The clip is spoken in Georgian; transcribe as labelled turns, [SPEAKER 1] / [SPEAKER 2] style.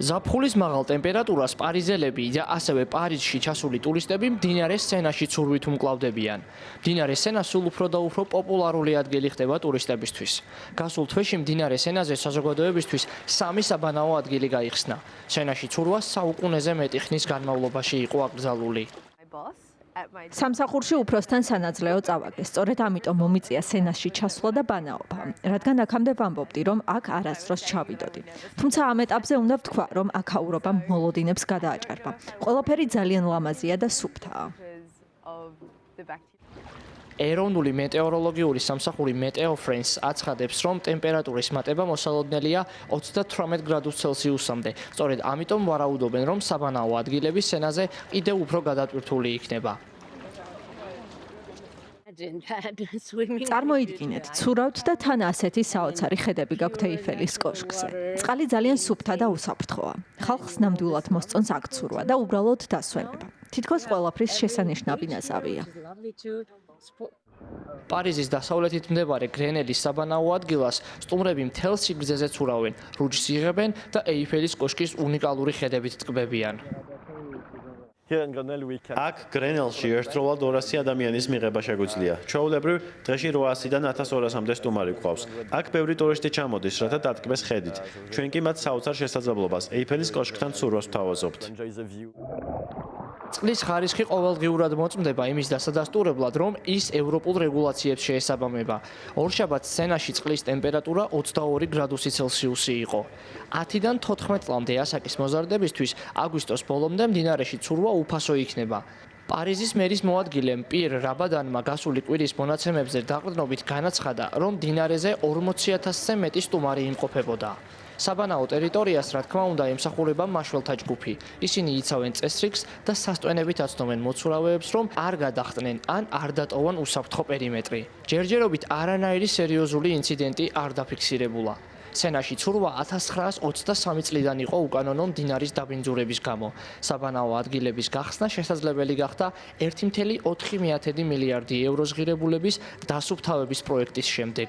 [SPEAKER 1] ზაფხულის მაღალ ტემპერატურას პარიზელები და ასევე პარიზში ჩასული ტურისტები მდინარე სენაში ცურვით უმკლავდებიან. მდინარე სენა სულ უფრო და უფრო პოპულარული ადგილი ხდება ტურისტებისთვის. გასულ თვეში მდინარე სენაზე საზოგადოებისთვის 3 საბანაო ადგილი გაიხსნა. სენაში ცურვა საუკუნეზე მეტი ხნის განმავლობაში იყო აკრძალული.
[SPEAKER 2] სამსახურში უფროსთან სანაძლეო წავაგეს. სწორედ ამიტომ მომიწია სენაში ჩასვლა და ბანაობა. რადგან აქამდე ვამბობდი, რომ აქ არასდროს ჩავიდოდი. თუმცა ამ ეტაპზე უნდა ვთქვა, რომ აქაურობა მოლოდინებს გადააჭარბა. ყველაფერი ძალიან ლამაზია და სუფთაა.
[SPEAKER 1] ეროვნული მეტეოროლოგიური სამსახური მეტეოფრენს აცხადებს, რომ ტემპერატურის მატება მოსალოდნელია 38 გრადუს ცელსიუსამდე. სწორედ ამიტომ ვარაუდობენ, რომ საბანაო ადგილები სენაზე კიდევ უფრო გადატვირთული იქნება.
[SPEAKER 2] წარმოიდგინეთ, ცურავთ და თან ასეთი საოცარი ხედები გაქვთ ეიფელის კოშკზე. წყალი ძალიან სუფთა და უსაფრთხოა. ხალხს ნამდვილად მოსწონს აქ ცურვა და უბრალოდ დასვენება. თითქოს ყველაფრის შესანიშნავი ნაზავია.
[SPEAKER 1] პარიზის დასავლეთით მდებარე გრენელის საბანაო ადგილას სტუმრები მთელ სიგრძეზე ცურავენ, რუჯს იღებენ და ეიფელის კოშკის უნიკალური ხედებით ტკბებიან.
[SPEAKER 3] აქ გრენელში ერთდროულად 200 ადამიანის მიღება შეგვიძლია. ჩვეულებრივ დღეში 800-დან 1200-მდე სტუმარი გვყავს. აქ ბევრი ტურისტი ჩამოდის, რათა დატკბეს ხედით. ჩვენ კი მათ საოცარ შესაძლებლობას ეიფელის კოშკთან ცურვას ვთავაზობთ.
[SPEAKER 1] წყლის ხარისხი ყოველდღიურად მოწმდება იმის დასადასტურებლად, რომ ის ევროპულ რეგულაციებს შეესაბამება. ორშაბათს სენაში წყლის ტემპერატურა 22 გრადუსი ცელსიუსი იყო. 10-დან 14 წლამდე ასაკის მოზარდებისთვის აგვისტოს ბოლომდე მდინარეში ცურვა უფასო იქნება. პარიზის მერის მოადგილემ პიერ რაბადანმა გასული კვირის მონაცემებზე დაყრდნობით განაცხადა, რომ მდინარეზე 40,000-ზე მეტი სტუმარი იმყოფებოდა. საბანაო ტერიტორიას, რა თქმა უნდა, ემსახურება მაშველთა ჯგუფი. ისინი იცავენ წესრიგს და სასტვენებით აცნობენ მოცურავეებს, რომ არ გადახტნენ ან არ დატოვონ უსაფრთხო პერიმეტრი. ჯერჯერობით არანაირი სერიოზული ინციდენტი არ დაფიქსირებულა. სენაში ცურვა 1923 წლიდან იყო უკანონო მდინარის დაბინძურების გამო. საბანაო ადგილების გახსნა შესაძლებელი გახდა 1,4 მილიარდი ევროს ღირებულების დასუფთავების პროექტის შემდეგ.